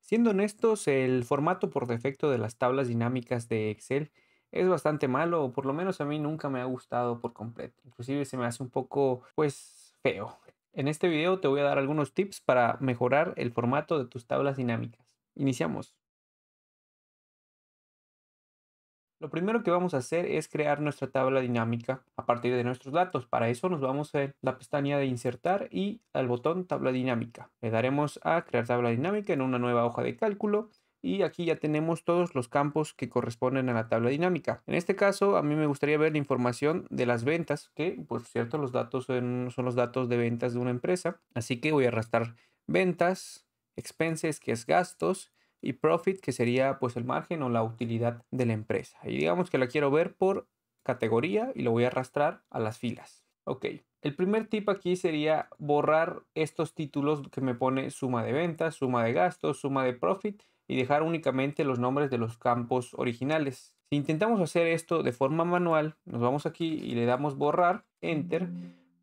Siendo honestos, el formato por defecto de las tablas dinámicas de Excel es bastante malo, o por lo menos a mí nunca me ha gustado por completo. Inclusive se me hace un poco, pues, feo. En este video te voy a dar algunos tips para mejorar el formato de tus tablas dinámicas. Iniciamos. Lo primero que vamos a hacer es crear nuestra tabla dinámica a partir de nuestros datos. Para eso nos vamos a la pestaña de insertar y al botón tabla dinámica. Le daremos a crear tabla dinámica en una nueva hoja de cálculo y aquí ya tenemos todos los campos que corresponden a la tabla dinámica. En este caso a mí me gustaría ver la información de las ventas, que por cierto los datos son los datos de ventas de una empresa. Así que voy a arrastrar ventas, expenses, que es gastos, y profit, que sería pues el margen o la utilidad de la empresa. Y digamos que la quiero ver por categoría y lo voy a arrastrar a las filas. Ok, el primer tip aquí sería borrar estos títulos que me pone suma de ventas, suma de gastos, suma de profit y dejar únicamente los nombres de los campos originales. Si intentamos hacer esto de forma manual, nos vamos aquí y le damos borrar, enter.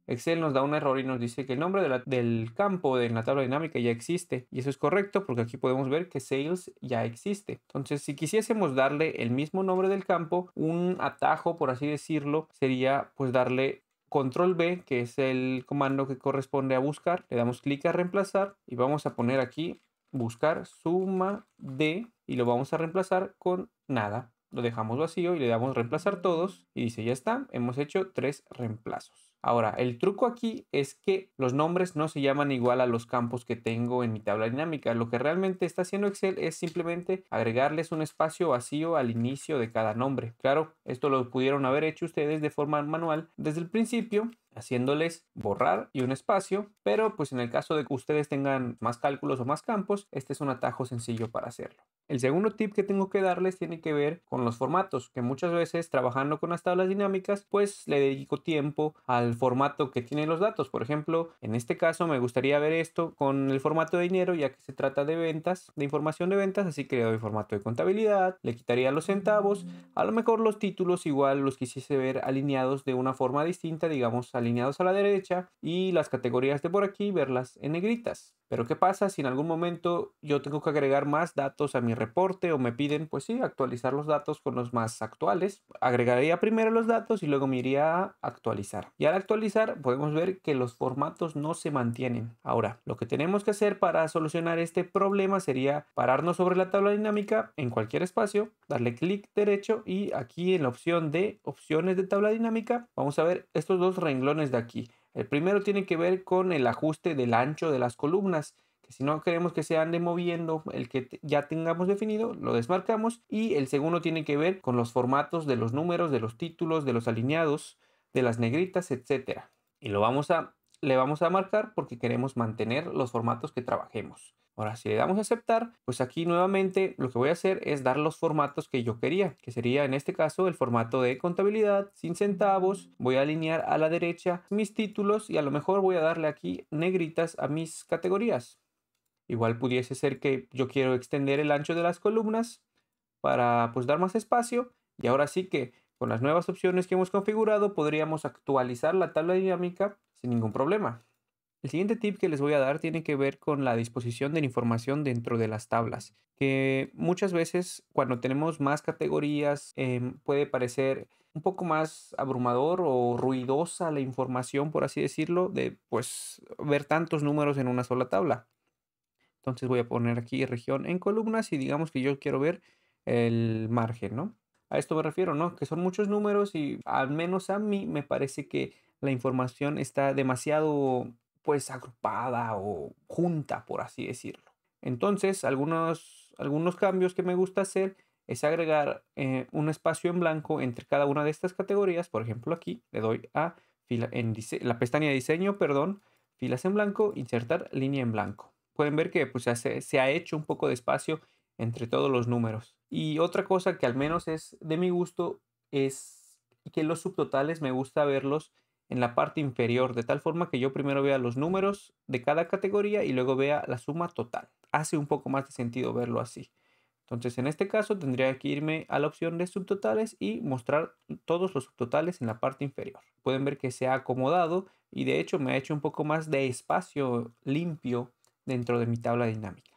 Excel nos da un error y nos dice que el nombre del campo de la tabla dinámica ya existe. Y eso es correcto porque aquí podemos ver que Sales ya existe. Entonces, si quisiésemos darle el mismo nombre del campo, un atajo, por así decirlo, sería pues darle Control B, que es el comando que corresponde a buscar. Le damos clic a reemplazar y vamos a poner aquí buscar suma de y lo vamos a reemplazar con nada. Lo dejamos vacío y le damos reemplazar todos y dice ya está, hemos hecho 3 reemplazos. Ahora, el truco aquí es que los nombres no se llaman igual a los campos que tengo en mi tabla dinámica. Lo que realmente está haciendo Excel es simplemente agregarles un espacio vacío al inicio de cada nombre. Claro, esto lo pudieron haber hecho ustedes de forma manual desde el principio, haciéndoles borrar y un espacio, pero pues en el caso de que ustedes tengan más cálculos o más campos, este es un atajo sencillo para hacerlo. El segundo tip que tengo que darles tiene que ver con los formatos, que muchas veces trabajando con las tablas dinámicas, pues le dedico tiempo al formato que tienen los datos. Por ejemplo, en este caso me gustaría ver esto con el formato de dinero, ya que se trata de ventas, de información de ventas, así que le doy formato de contabilidad, le quitaría los centavos, a lo mejor los títulos igual los quisiese ver alineados de una forma distinta, digamos alineados a la derecha, y las categorías de por aquí verlas en negritas. Pero ¿qué pasa si en algún momento yo tengo que agregar más datos a mi reporte o me piden, pues sí, actualizar los datos con los más actuales? Agregaría primero los datos y luego me iría a actualizar. Y al actualizar podemos ver que los formatos no se mantienen. Ahora, lo que tenemos que hacer para solucionar este problema sería pararnos sobre la tabla dinámica en cualquier espacio, darle clic derecho y aquí en la opción de opciones de tabla dinámica vamos a ver estos dos renglones de aquí. El primero tiene que ver con el ajuste del ancho de las columnas, que si no queremos que se ande moviendo el que ya tengamos definido, lo desmarcamos. Y el segundo tiene que ver con los formatos de los números, de los títulos, de los alineados, de las negritas, etcétera. Y le vamos a marcar porque queremos mantener los formatos que trabajemos. Ahora, si le damos a aceptar, pues aquí nuevamente lo que voy a hacer es dar los formatos que yo quería, que sería en este caso el formato de contabilidad, sin centavos. Voy a alinear a la derecha mis títulos y a lo mejor voy a darle aquí negritas a mis categorías. Igual pudiese ser que yo quiero extender el ancho de las columnas para pues dar más espacio y ahora sí que con las nuevas opciones que hemos configurado podríamos actualizar la tabla dinámica sin ningún problema. El siguiente tip que les voy a dar tiene que ver con la disposición de la información dentro de las tablas, que muchas veces cuando tenemos más categorías puede parecer un poco más abrumador o ruidosa la información, por así decirlo, de pues ver tantos números en una sola tabla. Entonces voy a poner aquí región en columnas y digamos que yo quiero ver el margen, ¿no? A esto me refiero, ¿no? Que son muchos números y al menos a mí me parece que la información está demasiado, pues, agrupada o junta, por así decirlo. Entonces, algunos cambios que me gusta hacer es agregar un espacio en blanco entre cada una de estas categorías. Por ejemplo, aquí le doy a la pestaña de diseño, perdón, filas en blanco, insertar línea en blanco. Pueden ver que pues, se ha hecho un poco de espacio entre todos los números. Y otra cosa que al menos es de mi gusto es que los subtotales me gusta verlos en la parte inferior, de tal forma que yo primero vea los números de cada categoría y luego vea la suma total. Hace un poco más de sentido verlo así. Entonces, en este caso tendría que irme a la opción de subtotales y mostrar todos los subtotales en la parte inferior. Pueden ver que se ha acomodado y de hecho me ha hecho un poco más de espacio limpio dentro de mi tabla dinámica.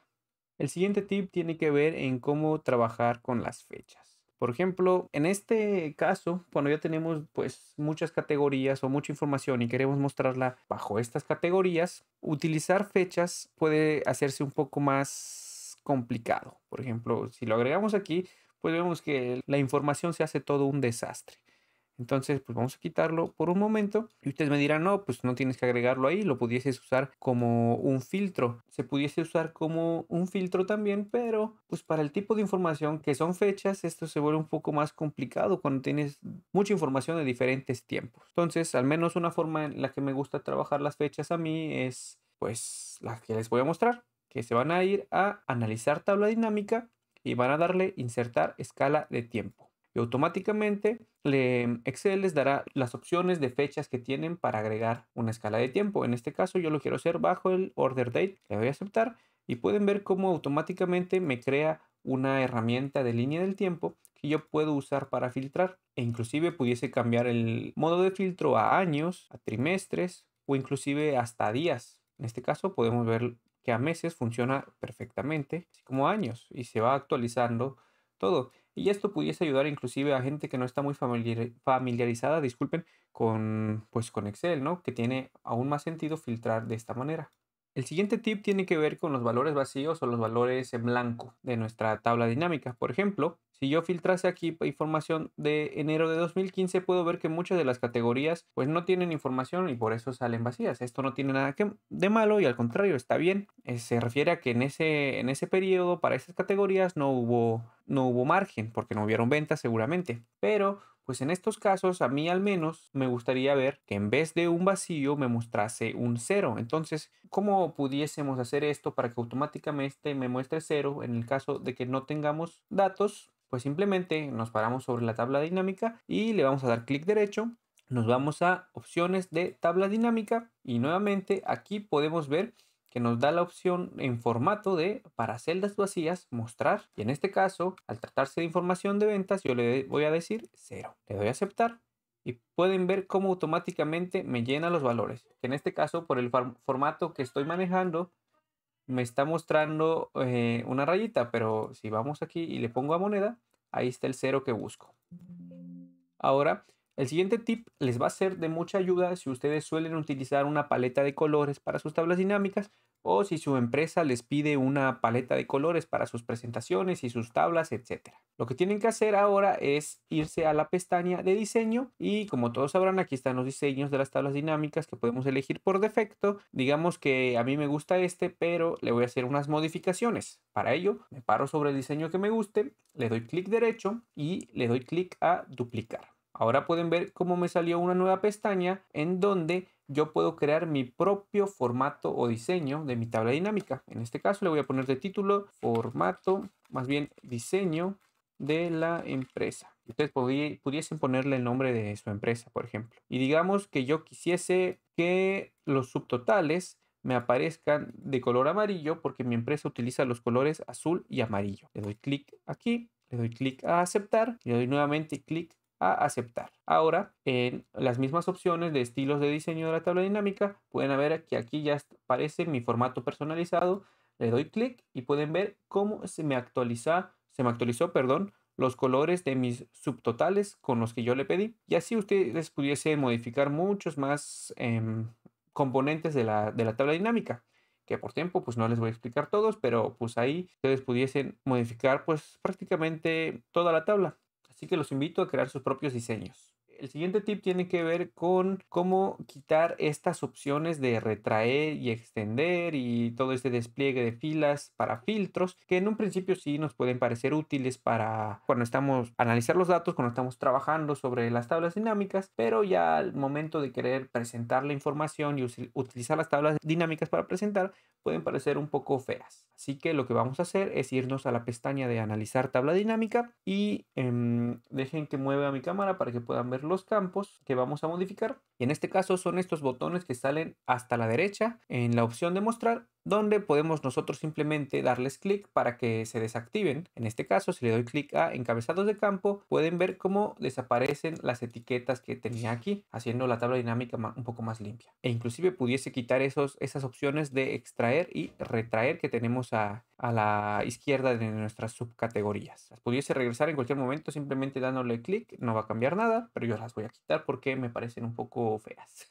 El siguiente tip tiene que ver en cómo trabajar con las fechas. Por ejemplo, en este caso, cuando ya tenemos pues muchas categorías o mucha información y queremos mostrarla bajo estas categorías, utilizar fechas puede hacerse un poco más complicado. Por ejemplo, si lo agregamos aquí, pues vemos que la información se hace todo un desastre. Entonces, pues vamos a quitarlo por un momento y ustedes me dirán, no, pues no tienes que agregarlo ahí, lo pudieses usar como un filtro. Se pudiese usar como un filtro también, pero pues para el tipo de información que son fechas, esto se vuelve un poco más complicado cuando tienes mucha información de diferentes tiempos. Entonces, al menos una forma en la que me gusta trabajar las fechas a mí es pues la que les voy a mostrar, que se van a ir a analizar tabla dinámica y van a darle insertar escala de tiempo y automáticamente Excel les dará las opciones de fechas que tienen para agregar una escala de tiempo. En este caso yo lo quiero hacer bajo el order date, le doy a aceptar y pueden ver cómo automáticamente me crea una herramienta de línea del tiempo que yo puedo usar para filtrar e inclusive pudiese cambiar el modo de filtro a años, a trimestres o inclusive hasta días. En este caso podemos ver que a meses funciona perfectamente, así como a años, y se va actualizando todo. Y esto pudiese ayudar inclusive a gente que no está muy familiarizada, disculpen, pues, con Excel, ¿no? Que tiene aún más sentido filtrar de esta manera. El siguiente tip tiene que ver con los valores vacíos o los valores en blanco de nuestra tabla dinámica. Por ejemplo, si yo filtrase aquí información de enero de 2015, puedo ver que muchas de las categorías pues no tienen información y por eso salen vacías. Esto no tiene nada de malo y al contrario, está bien. Se refiere a que en ese periodo para esas categorías no hubo margen porque no hubieron ventas seguramente. Pero pues en estos casos, a mí al menos me gustaría ver que en vez de un vacío me mostrase un cero. Entonces, ¿cómo pudiésemos hacer esto para que automáticamente me muestre cero en el caso de que no tengamos datos? Pues simplemente nos paramos sobre la tabla dinámica y le vamos a dar clic derecho. Nos vamos a opciones de tabla dinámica y nuevamente aquí podemos ver que nos da la opción en formato de para celdas vacías mostrar y en este caso al tratarse de información de ventas yo le voy a decir cero, le doy a aceptar y pueden ver cómo automáticamente me llena los valores, que en este caso por el formato que estoy manejando me está mostrando una rayita, pero si vamos aquí y le pongo a moneda, ahí está el cero que busco. Ahora, el siguiente tip les va a ser de mucha ayuda si ustedes suelen utilizar una paleta de colores para sus tablas dinámicas o si su empresa les pide una paleta de colores para sus presentaciones y sus tablas, etcétera. Lo que tienen que hacer ahora es irse a la pestaña de diseño y como todos sabrán aquí están los diseños de las tablas dinámicas que podemos elegir por defecto. Digamos que a mí me gusta este, pero le voy a hacer unas modificaciones. Para ello, me paro sobre el diseño que me guste, le doy clic derecho y le doy clic a duplicar. Ahora pueden ver cómo me salió una nueva pestaña en donde yo puedo crear mi propio formato o diseño de mi tabla dinámica. En este caso le voy a poner de título formato, más bien diseño de la empresa. Ustedes pudiesen ponerle el nombre de su empresa, por ejemplo. Y digamos que yo quisiese que los subtotales me aparezcan de color amarillo porque mi empresa utiliza los colores azul y amarillo. Le doy clic aquí, le doy clic a aceptar y le doy nuevamente clic a aceptar. Ahora, en las mismas opciones de estilos de diseño de la tabla dinámica, pueden ver que aquí ya aparece mi formato personalizado. Le doy clic y pueden ver cómo se me actualizó, perdón, los colores de mis subtotales con los que yo le pedí. Y así ustedes pudiesen modificar muchos más componentes de la tabla dinámica que por tiempo pues no les voy a explicar todos, pero pues ahí ustedes pudiesen modificar pues prácticamente toda la tabla. Así que los invito a crear sus propios diseños. El siguiente tip tiene que ver con cómo quitar estas opciones de retraer y extender y todo este despliegue de filas para filtros que en un principio sí nos pueden parecer útiles para cuando estamos analizar los datos, cuando estamos trabajando sobre las tablas dinámicas, pero ya al momento de querer presentar la información y utilizar las tablas dinámicas para presentar pueden parecer un poco feas. Así que lo que vamos a hacer es irnos a la pestaña de analizar tabla dinámica y dejen que mueva mi cámara para que puedan ver los campos que vamos a modificar. Y en este caso son estos botones que salen hasta la derecha en la opción de mostrar donde podemos nosotros simplemente darles clic para que se desactiven. En este caso, si le doy clic a encabezados de campo, pueden ver cómo desaparecen las etiquetas que tenía aquí, haciendo la tabla dinámica un poco más limpia. E inclusive pudiese quitar esas opciones de extraer y retraer que tenemos a la izquierda de nuestras subcategorías. Las pudiese regresar en cualquier momento simplemente dándole clic, no va a cambiar nada, pero yo las voy a quitar porque me parecen un poco feas.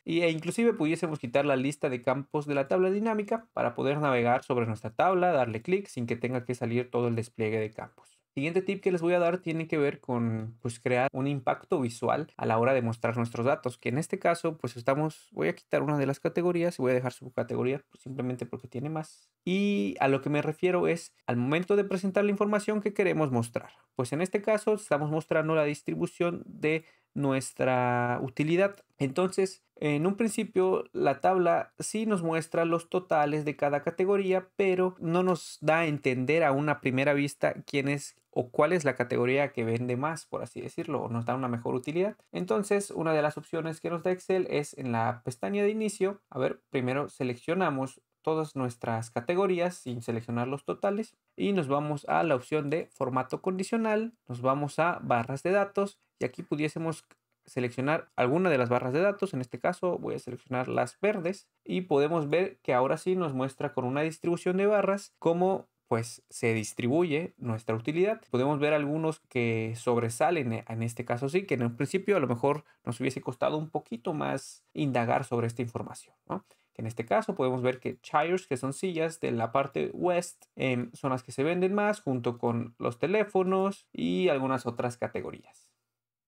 Inclusive pudiésemos quitar la lista de campos de la tabla dinámica para poder navegar sobre nuestra tabla, darle clic sin que tenga que salir todo el despliegue de campos. Siguiente tip que les voy a dar tiene que ver con crear un impacto visual a la hora de mostrar nuestros datos, que en este caso voy a quitar una de las categorías y voy a dejar subcategoría simplemente porque tiene más. Y a lo que me refiero es al momento de presentar la información que queremos mostrar. Pues en este caso estamos mostrando la distribución de nuestra utilidad. Entonces, en un principio, la tabla sí nos muestra los totales de cada categoría, pero no nos da a entender a una primera vista quién es o cuál es la categoría que vende más, por así decirlo, o nos da una mejor utilidad. Entonces, una de las opciones que nos da Excel es en la pestaña de inicio. A ver, primero seleccionamos todas nuestras categorías sin seleccionar los totales y nos vamos a la opción de formato condicional, nos vamos a barras de datos y aquí pudiésemos seleccionar alguna de las barras de datos. En este caso voy a seleccionar las verdes y podemos ver que ahora sí nos muestra con una distribución de barras cómo se distribuye nuestra utilidad. Podemos ver algunos que sobresalen, en este caso sí, que en un principio a lo mejor nos hubiese costado un poquito más indagar sobre esta información, ¿no? Que en este caso podemos ver que chairs, que son sillas de la parte west, son las que se venden más, junto con los teléfonos y algunas otras categorías.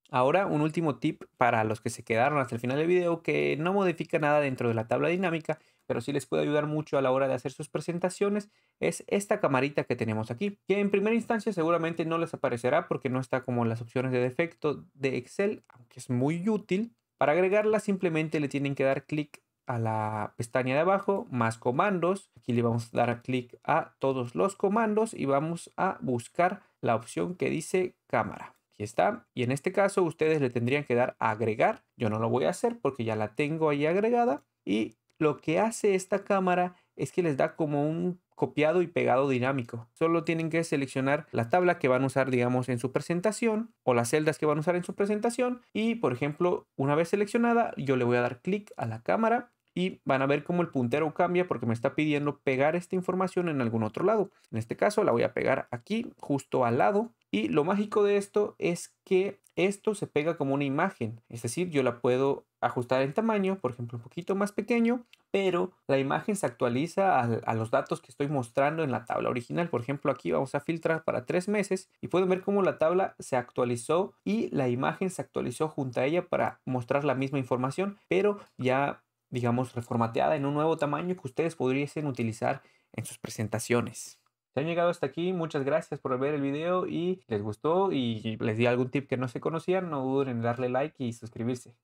Ahora, un último tip para los que se quedaron hasta el final del video, que no modifica nada dentro de la tabla dinámica, pero sí les puede ayudar mucho a la hora de hacer sus presentaciones, es esta camarita que tenemos aquí, que en primera instancia seguramente no les aparecerá porque no está como en las opciones de defecto de Excel, aunque es muy útil. Para agregarla simplemente le tienen que dar clic a la pestaña de abajo, más comandos. Aquí le vamos a dar clic a todos los comandos y vamos a buscar la opción que dice cámara. Aquí está. Y en este caso ustedes le tendrían que dar a agregar. Yo no lo voy a hacer porque ya la tengo ahí agregada. Y lo que hace esta cámara es que les da como un copiado y pegado dinámico. Solo tienen que seleccionar la tabla que van a usar, digamos, en su presentación o las celdas que van a usar en su presentación. Y, por ejemplo, una vez seleccionada, yo le voy a dar clic a la cámara y van a ver cómo el puntero cambia porque me está pidiendo pegar esta información en algún otro lado. En este caso la voy a pegar aquí, justo al lado. Y lo mágico de esto es que esto se pega como una imagen. Es decir, yo la puedo ajustar en tamaño, por ejemplo, un poquito más pequeño, pero la imagen se actualiza a los datos que estoy mostrando en la tabla original. Por ejemplo, aquí vamos a filtrar para 3 meses y pueden ver cómo la tabla se actualizó y la imagen se actualizó junto a ella para mostrar la misma información, pero ya, digamos, reformateada en un nuevo tamaño que ustedes podrían utilizar en sus presentaciones. Si han llegado hasta aquí, muchas gracias por ver el video y les gustó y les di algún tip que no se conocían, no duden en darle like y suscribirse.